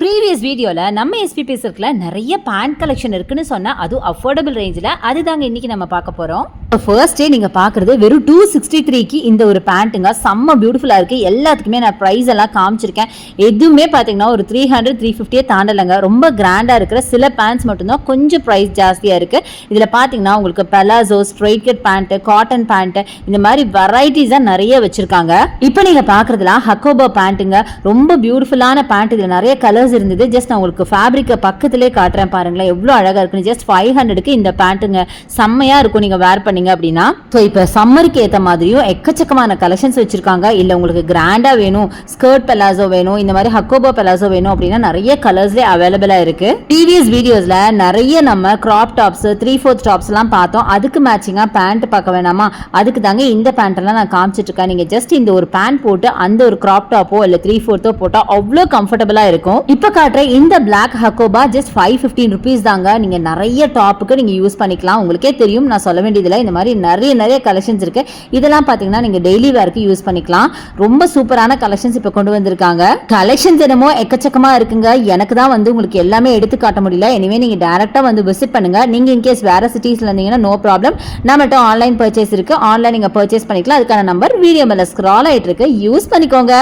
Previous வீடியோவில் நம்ம SPB சர்க்கில் நிறைய பேண்ட் கலெக்ஷன் இருக்குன்னு சொன்னால் அதுவும் அஃபோர்டபுள் ரேஞ்சில் அதுதாங்க இன்றைக்கி நம்ம பார்க்க போகிறோம். ஃபர்ஸ்ட் டே நீங்கள் பார்க்குறது வெறும் 263க்கு இந்த ஒரு பேண்ட்டுங்க செம்ம பியூட்டிஃபுல்லாக இருக்குது. எல்லாத்துக்குமே நான் ப்ரைஸ் எல்லாம் காமிச்சிருக்கேன். எதுவுமே பார்த்தீங்கன்னா ஒரு 300-350 தாண்டலைங்க. ரொம்ப கிராண்டாக இருக்கிற சில பேண்ட்ஸ் மட்டும்தான் கொஞ்சம் ப்ரைஸ் ஜாஸ்தியாக இருக்குது. இதில் பார்த்தீங்கன்னா உங்களுக்கு palazzo, straight cut pant, cotton pant, இந்த மாதிரி வெரைட்டிஸாக நிறைய வச்சுருக்காங்க. இப்போ நீங்கள் பார்க்குறதுலாம் ஹக்கோபா பேண்ட்டுங்க. ரொம்ப பியூட்டிஃபுல்லான பேண்ட். இதில் நிறைய கலர்ஸ் இருந்தது. ஜஸ்ட் நான் உங்களுக்கு ஃபேப்ரிக்கை பக்கத்திலே காட்டுறேன் பாருங்களேன், எவ்வளோ அழகாக இருக்குன்னு. ஜஸ்ட் 500க்கு இந்த பேண்ட்டுங்க செம்மையாக இருக்கும் நீங்கள் வேர் பண்ணீங்க அப்படின்னா. ஸோ இப்போ சம்மருக்கு ஏற்ற மாதிரியும் எக்கச்சக்கமான கலெக்ஷன்ஸ் வச்சிருக்காங்க. இல்லை உங்களுக்கு கிராண்டாக வேணும், ஸ்கர்ட் பெலாசோ வேணும், இந்த மாதிரி ஹக்கோபா பெலாசோ வேணும் அப்படின்னா நிறைய கலர்ஸ்லேயே அவைலபிளாக இருக்கு. ப்ரீவியஸ் வீடியோஸில் நிறைய நம்ம கிராப் டாப்ஸ், 3/4 டாப்ஸ்லாம் பார்த்தோம். அதுக்கு மேட்சிங்காக பேண்ட் பார்க்க வேணாமா, அதுக்கு தாங்க இந்த பேண்ட்டெல்லாம் நான் காமிச்சிட்டு இருக்கேன். நீங்கள் ஜஸ்ட் இந்த ஒரு பேண்ட் போட்டு அந்த ஒரு கிராப் டாப்போ இல்லை 3/4 போட்டால் அவ்வளோ கம்ஃபர்டபுளாக இருக்கும். இப்போ காட்டுற இந்த பிளாக் ஹக்கோபா ஜஸ்ட் 515 ருபீஸ் தாங்க. நீங்க நிறைய டாப்புக்கு நீங்க யூஸ் பண்ணிக்கலாம். உங்களுக்கே தெரியும், நான் சொல்ல வேண்டியதில்லை. இந்த மாதிரி நிறைய கலெக்ஷன்ஸ் இருக்கு. இதெல்லாம் பாத்தீங்கன்னா நீங்க டெய்லி வேர்க்கு யூஸ் பண்ணிக்கலாம். ரொம்ப சூப்பரான கலெக்ஷன்ஸ் இப்போ கொண்டு வந்திருக்காங்க. கலெக்ஷன்ஸ் என்னமோ எக்கச்சக்கமா இருக்குங்க. எனக்கு தான் வந்து உங்களுக்கு எல்லாமே எடுத்து காட்ட முடியல. எனிவே நீங்க டைரக்டா வந்து விசிட் பண்ணுங்க. நீங்க இன்கேஸ் வேற சிட்டிஸ்ல இருந்தீங்கன்னா நோ ப்ராப்ளம், நம்மகிட்ட ஆன்லைன் பர்ச்சேஸ் இருக்கு. ஆன்லைன் நீங்க பர்ச்சேஸ் பண்ணிக்கலாம். அதுக்கான நம்பர் வீடியோ மேல ஸ்க்ரால் ஆயிட்டு இருக்கு, யூஸ் பண்ணிக்கோங்க.